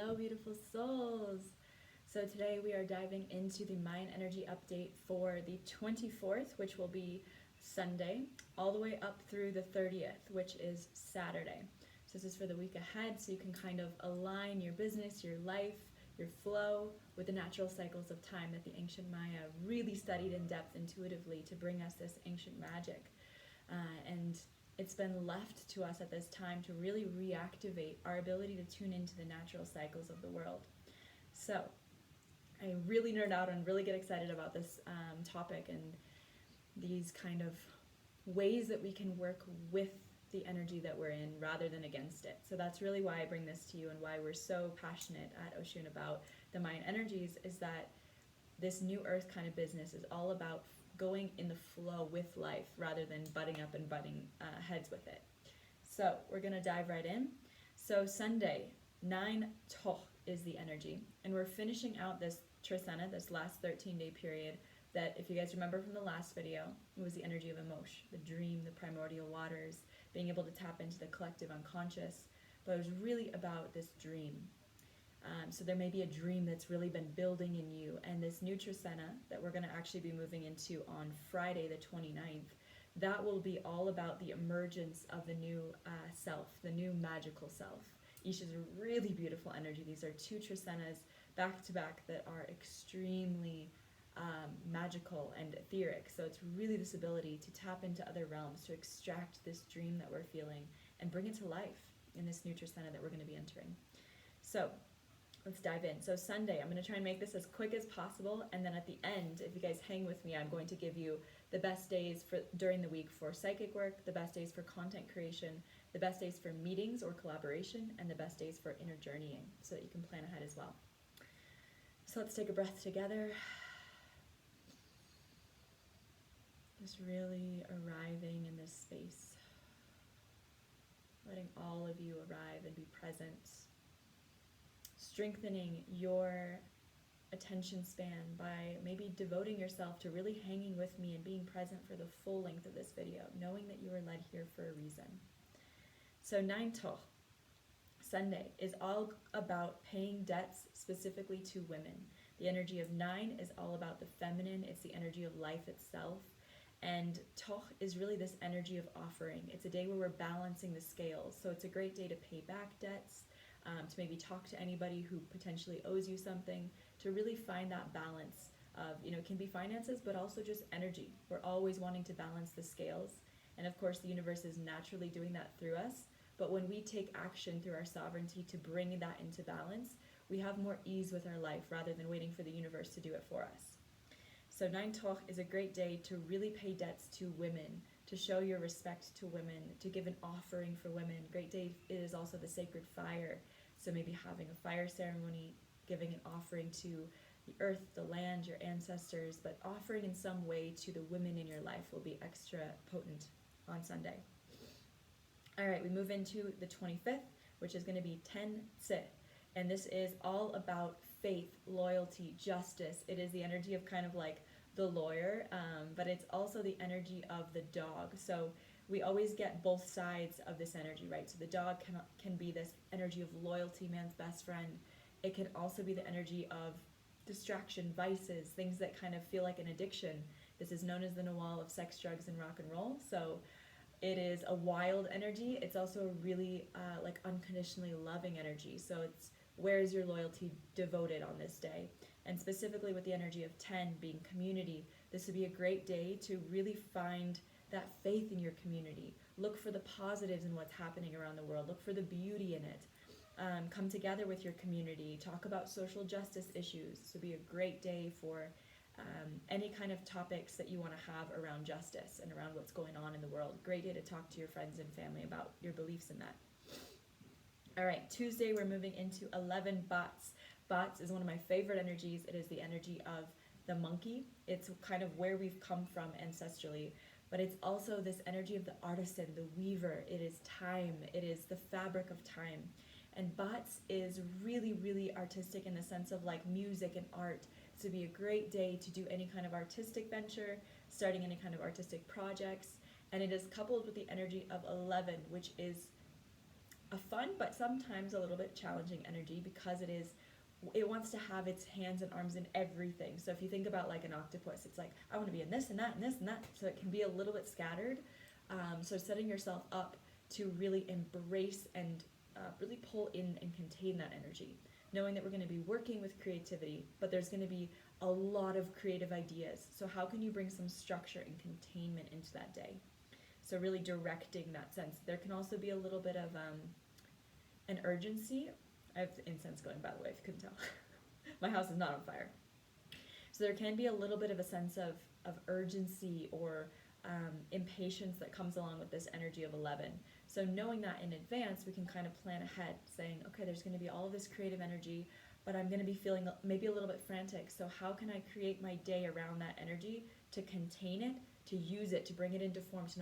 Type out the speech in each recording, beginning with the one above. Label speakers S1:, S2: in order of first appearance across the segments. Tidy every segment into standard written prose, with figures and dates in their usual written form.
S1: Hello, beautiful souls. So today we are diving into the Mayan energy update for the 24th, which will be Sunday, all the way up through the 30th, which is Saturday. So this is for the week ahead, so you can kind of align your business, your life, your flow with the natural cycles of time that the ancient Maya really studied in depth intuitively to bring us this ancient magic. And it's been left to us at this time to really reactivate our ability to tune into the natural cycles of the world. So I really nerd out and really get excited about this topic and these kind of ways that we can work with the energy that we're in rather than against it. So that's really why I bring this to you and why we're so passionate at Oshun about the Mayan energies, is that this new earth kind of business is all about going in the flow with life rather than butting up and butting heads with it. So we're going to dive right in. So Sunday, 9 Toch is the energy, and we're finishing out this Trecena, this last 13-day period that, if you guys remember from the last video, it was the energy of Imox, the dream, the primordial waters, being able to tap into the collective unconscious, but it was really about this dream. So there may be a dream that's really been building in you, and this new Trecena that we're going to actually be moving into on Friday the 29th, that will be all about the emergence of the new self, the new magical self. Ish is a really beautiful energy. These are 2 Trecenas back to back that are extremely magical and etheric. So it's really this ability to tap into other realms, to extract this dream that we're feeling and bring it to life in this new Trecena that we're going to be entering. So let's dive in. So Sunday, I'm going to try and make this as quick as possible, and then at the end, if you guys hang with me, I'm going to give you the best days for during the week for psychic work, the best days for content creation, the best days for meetings or collaboration, and the best days for inner journeying, so that you can plan ahead as well. So let's take a breath together. Just really arriving in this space. Letting all of you arrive and be present. Strengthening your attention span by maybe devoting yourself to really hanging with me and being present for the full length of this video, knowing that you were led here for a reason. So 9 Toch, Sunday, is all about paying debts specifically to women. The energy of 9 is all about the feminine. It's the energy of life itself. And Toch is really this energy of offering. It's a day where we're balancing the scales. So it's a great day to pay back debts, to maybe talk to anybody who potentially owes you something, to really find that balance of, it can be finances, but also just energy. We're always wanting to balance the scales. And of course, the universe is naturally doing that through us. But when we take action through our sovereignty to bring that into balance, we have more ease with our life rather than waiting for the universe to do it for us. So 9 Toch is a great day to really pay debts to women, to show your respect to women, to give an offering for women. Great day is also the sacred fire. So maybe having a fire ceremony, giving an offering to the earth, the land, your ancestors, but offering in some way to the women in your life will be extra potent on Sunday. All right, we move into the 25th, which is going to be 10 Tse. And this is all about faith, loyalty, justice. It is the energy of kind of like the lawyer, but it's also the energy of the dog. So we always get both sides of this energy, right? So the dog can be this energy of loyalty, man's best friend. It can also be the energy of distraction, vices, things that kind of feel like an addiction. This is known as the Nawal of sex, drugs, and rock and roll. So it is a wild energy. It's also a really like unconditionally loving energy. So it's, where is your loyalty devoted on this day? And specifically with the energy of 10 being community, this would be a great day to really find that faith in your community. Look for the positives in what's happening around the world. Look for the beauty in it. Come together with your community. Talk about social justice issues. This would be a great day for any kind of topics that you want to have around justice and around what's going on in the world. Great day to talk to your friends and family about your beliefs in that. All right, Tuesday we're moving into 11 Bats. Bats is one of my favorite energies. It is the energy of the monkey. It's kind of where we've come from ancestrally, but it's also this energy of the artisan, the weaver. It is time. It is the fabric of time. And Bats is really, really artistic in the sense of like music and art. This would be a great day to do any kind of artistic venture, starting any kind of artistic projects. And it is coupled with the energy of 11, which is a a fun but sometimes a little bit challenging energy, because it wants to have its hands and arms in everything. So if you think about like an octopus, it's like, I want to be in this and that and this and that. So it can be a little bit scattered. So setting yourself up to really embrace and really pull in and contain that energy, knowing that we're going to be working with creativity, but there's going to be a lot of creative ideas. So how can you bring some structure and containment into that day? So really directing that sense. There can also be a little bit of an urgency. I have incense going, by the way, if you couldn't tell. My house is not on fire. So there can be a little bit of a sense of urgency or impatience that comes along with this energy of 11. So knowing that in advance, we can kind of plan ahead, saying, okay, there's going to be all of this creative energy, but I'm going to be feeling maybe a little bit frantic. So how can I create my day around that energy to contain it, to use it, to bring it into form, to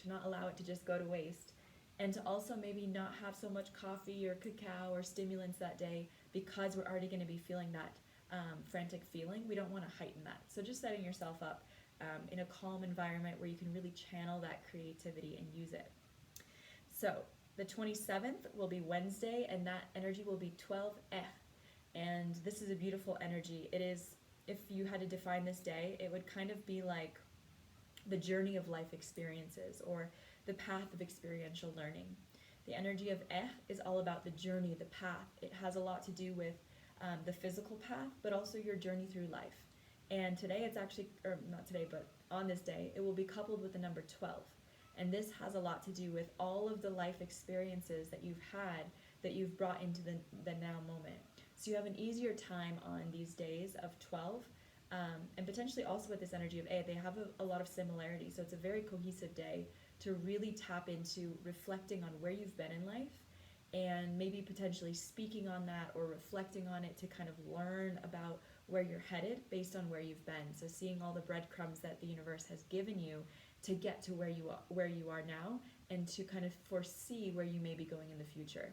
S1: not allow it to just go to waste, and to also maybe not have so much coffee or cacao or stimulants that day, because we're already going to be feeling that frantic feeling. We don't want to heighten that. So just setting yourself up in a calm environment where you can really channel that creativity and use it. So the 27th will be Wednesday, and that energy will be 12 and this is a beautiful energy. It is, if you had to define this day, it would kind of be like the journey of life experiences, or the path of experiential learning. The energy of is all about the journey, the path. It has a lot to do with the physical path, but also your journey through life. And today it's actually, or not today, but on this day, it will be coupled with the number 12. And this has a lot to do with all of the life experiences that you've had, that you've brought into the now moment. So you have an easier time on these days of 12, and potentially also with this energy of they have a lot of similarities. So it's a very cohesive day to really tap into reflecting on where you've been in life, and maybe potentially speaking on that or reflecting on it to kind of learn about where you're headed based on where you've been. So seeing all the breadcrumbs that the universe has given you to get to where you are now, and to kind of foresee where you may be going in the future.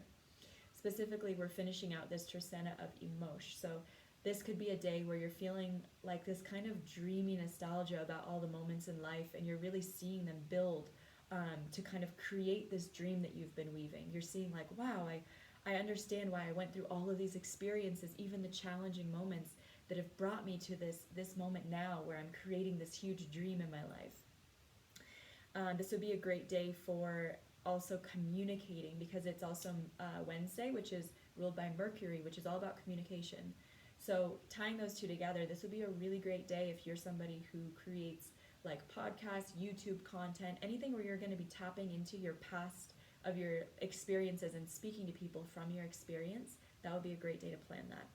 S1: Specifically, we're finishing out this Trecena of Ix. So this could be a day where you're feeling like this kind of dreamy nostalgia about all the moments in life, and you're really seeing them build to kind of create this dream that you've been weaving. You're seeing like, wow, I understand why I went through all of these experiences, even the challenging moments that have brought me to this moment now where I'm creating this huge dream in my life. This would be a great day for also communicating, because it's also Wednesday, which is ruled by Mercury, which is all about communication. So tying those two together, this would be a really great day if you're somebody who creates like podcasts, YouTube content, anything where you're going to be tapping into your past of your experiences and speaking to people from your experience. That would be a great day to plan that.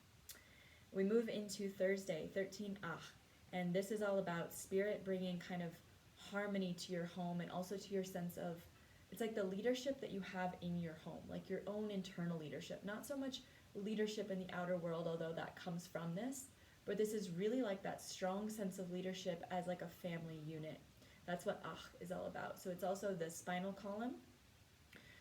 S1: We move into Thursday, 13 and this is all about spirit bringing kind of harmony to your home, and also to your sense of, it's like the leadership that you have in your home, like your own internal leadership, not so much leadership in the outer world, although that comes from this, but this is really like that strong sense of leadership as like a family unit. That's what is all about. So it's also the spinal column.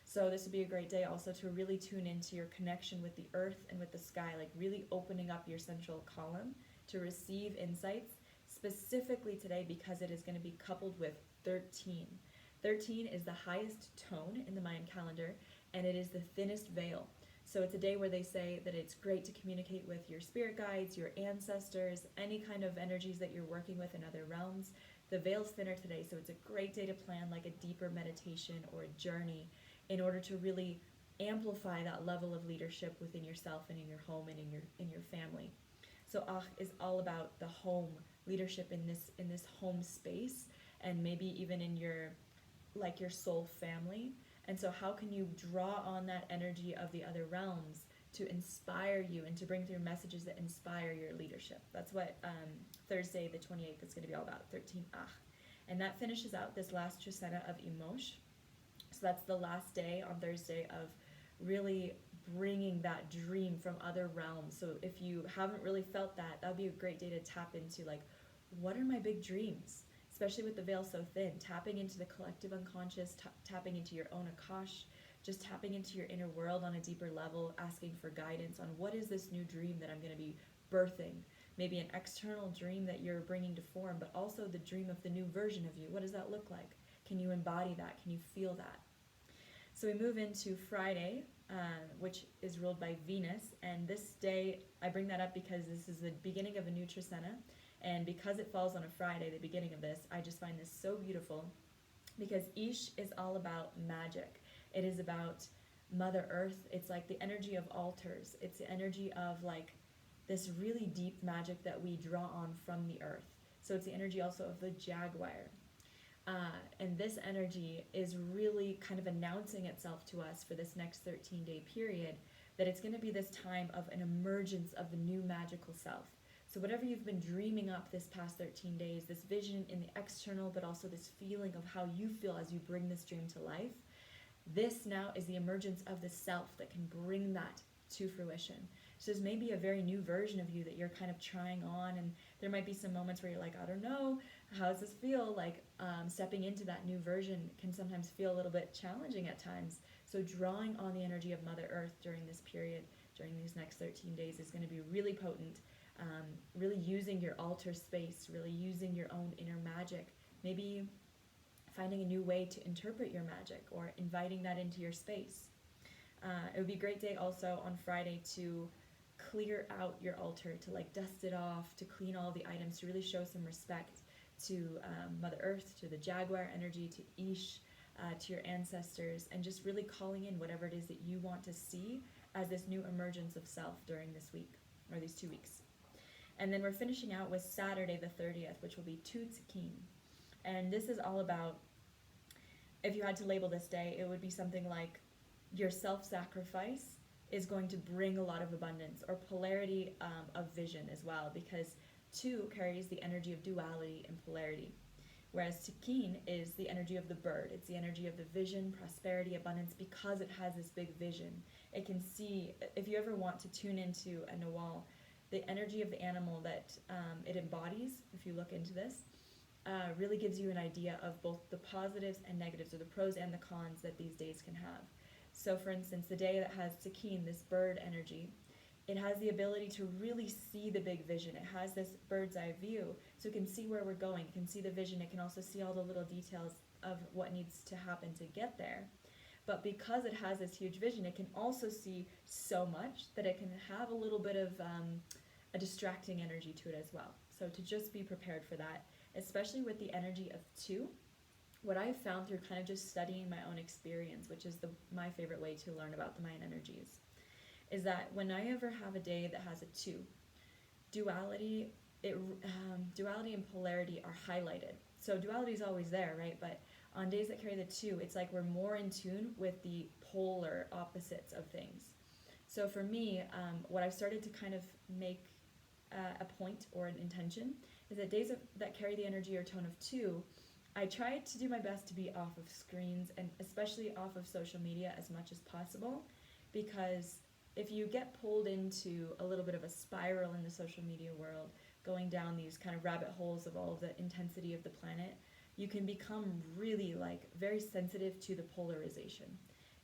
S1: So this would be a great day also to really tune into your connection with the earth and with the sky, like really opening up your central column to receive insights, specifically today because it is going to be coupled with 13. 13 is the highest tone in the Mayan calendar, and it is the thinnest veil. So it's a day where they say that it's great to communicate with your spirit guides, your ancestors, any kind of energies that you're working with in other realms. The veil's thinner today, so it's a great day to plan like a deeper meditation or a journey in order to really amplify that level of leadership within yourself and in your home and in your family. So is all about the home, leadership in this home space, and maybe even in your soul family. And so how can you draw on that energy of the other realms to inspire you and to bring through messages that inspire your leadership? That's what Thursday the 28th is going to be all about, 13 And that finishes out this last Trecena of Imox. So that's the last day on Thursday of really bringing that dream from other realms. So if you haven't really felt that, that'd be a great day to tap into, like, what are my big dreams? Especially with the veil so thin, tapping into the collective unconscious, tapping into your own Akash, just tapping into your inner world on a deeper level, asking for guidance on what is this new dream that I'm going to be birthing. Maybe an external dream that you're bringing to form, but also the dream of the new version of you. What does that look like? Can you embody that? Can you feel that? So we move into Friday, which is ruled by Venus. And this day, I bring that up because this is the beginning of a new Trecena. And because it falls on a Friday, the beginning of this, I just find this so beautiful, because Ish is all about magic. It is about Mother Earth. It's like the energy of altars. It's the energy of like this really deep magic that we draw on from the earth. So it's the energy also of the jaguar. And this energy is really kind of announcing itself to us for this next 13-day period, that it's going to be this time of an emergence of the new magical self. So whatever you've been dreaming up this past 13 days, this vision in the external, but also this feeling of how you feel as you bring this dream to life, this now is the emergence of the self that can bring that to fruition. So there's maybe a very new version of you that you're kind of trying on, and there might be some moments where you're like, I don't know, how does this feel? Like stepping into that new version can sometimes feel a little bit challenging at times. So drawing on the energy of Mother Earth during this period, during these next 13 days, is going to be really potent. Really using your altar space, really using your own inner magic, maybe finding a new way to interpret your magic or inviting that into your space. It would be a great day also on Friday to clear out your altar, to like dust it off, to clean all the items, to really show some respect to Mother Earth, to the jaguar energy, to Ish, to your ancestors, and just really calling in whatever it is that you want to see as this new emergence of self during this week, or these 2 weeks. And then we're finishing out with Saturday the 30th, which will be Trecena. And this is all about, if you had to label this day, it would be something like your self-sacrifice is going to bring a lot of abundance, or polarity of vision as well, because 2 carries the energy of duality and polarity, whereas Trecena is the energy of the bird. It's the energy of the vision, prosperity, abundance, because it has this big vision. It can see, if you ever want to tune into a Nawal, the energy of the animal that it embodies, if you look into this, really gives you an idea of both the positives and negatives, or the pros and the cons that these days can have. So for instance, the day that has Trecena, this bird energy, it has the ability to really see the big vision. It has this bird's eye view, so it can see where we're going. It can see the vision. It can also see all the little details of what needs to happen to get there. But because it has this huge vision, it can also see so much that it can have a little bit of a distracting energy to it as well. So to just be prepared for that, especially with the energy of 2, what I've found through kind of just studying my own experience, which is my favorite way to learn about the Mayan energies, is that when I ever have a day that has a 2, duality and polarity are highlighted. So duality is always there, right? But on days that carry the 2, it's like we're more in tune with the polar opposites of things. So for me, what I've started to kind of make a point or an intention is that days that carry the energy or tone of 2, I try to do my best to be off of screens, and especially off of social media as much as possible, because if you get pulled into a little bit of a spiral in the social media world, going down these kind of rabbit holes of all of the intensity of the planet, you can become really like very sensitive to the polarization.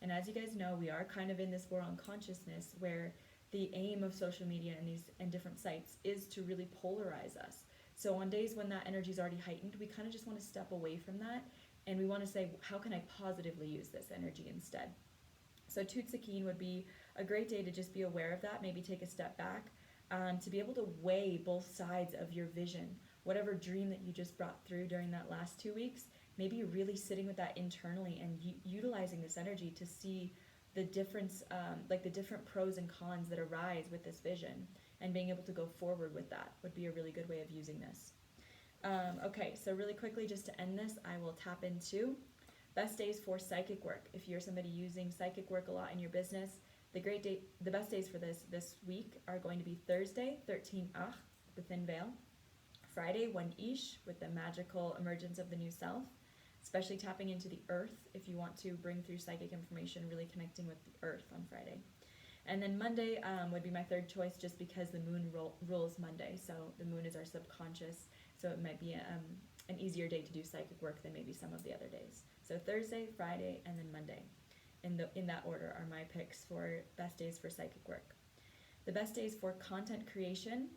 S1: And as you guys know, we are kind of in this war on consciousness, where the aim of social media and different sites is to really polarize us. So on days when that energy is already heightened, we kind of just want to step away from that, and we want to say, how can I positively use this energy instead? So Trecena would be a great day to just be aware of that, maybe take a step back, to be able to weigh both sides of your vision. Whatever dream that you just brought through during that last 2 weeks, maybe really sitting with that internally and utilizing this energy to see the difference, like the different pros and cons that arise with this vision, and being able to go forward with that would be a really good way of using this. Okay, so really quickly, just to end this, I will tap into best days for psychic work. If you're somebody using psychic work a lot in your business, the best days for this week are going to be Thursday, 13 Ach, the thin veil, Friday, 1 Ish, with the magical emergence of the new self, especially tapping into the earth if you want to bring through psychic information, really connecting with the earth on Friday. And then Monday would be my third choice, just because the moon rules Monday. So the moon is our subconscious, so it might be an easier day to do psychic work than maybe some of the other days. So Thursday, Friday, and then Monday. In that order are my picks for best days for psychic work. The best days for content creation,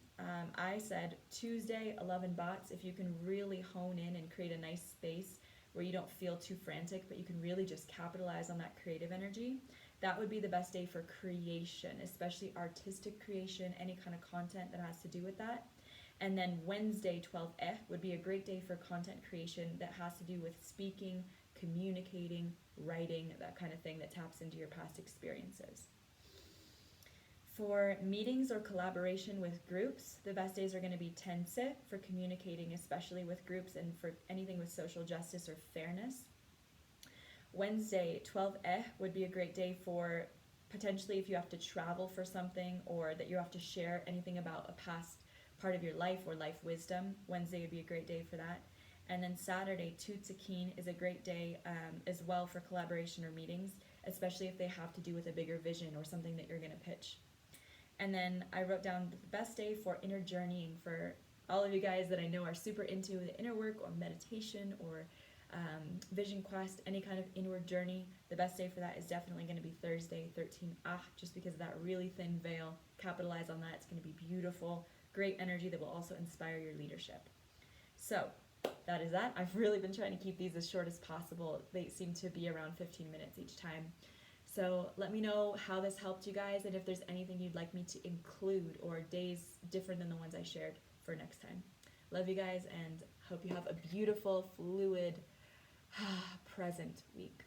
S1: I said Tuesday, 11 bots, if you can really hone in and create a nice space where you don't feel too frantic, but you can really just capitalize on that creative energy. that would be the best day for creation, especially artistic creation, any kind of content that has to do with that. And then Wednesday, 12 would be a great day for content creation that has to do with speaking, communicating, writing, that kind of thing that taps into your past experiences. For meetings or collaboration with groups, the best days are going to be 10 for communicating, especially with groups and for anything with social justice or fairness. Wednesday, 12 would be a great day for potentially if you have to travel for something or that you have to share anything about a past part of your life or life wisdom. Wednesday would be a great day for that. And then Saturday, Tutsakin, is a great day as well for collaboration or meetings, especially if they have to do with a bigger vision or something that you're going to pitch. And then I wrote down the best day for inner journeying for all of you guys that I know are super into the inner work or meditation or vision quest, any kind of inward journey. The best day for that is definitely going to be Thursday, 13 just because of that really thin veil. Capitalize on that. It's going to be beautiful, great energy that will also inspire your leadership. So that is that. I've really been trying to keep these as short as possible. They seem to be around 15 minutes each time. So let me know how this helped you guys and if there's anything you'd like me to include or days different than the ones I shared for next time. Love you guys and hope you have a beautiful, fluid, present week.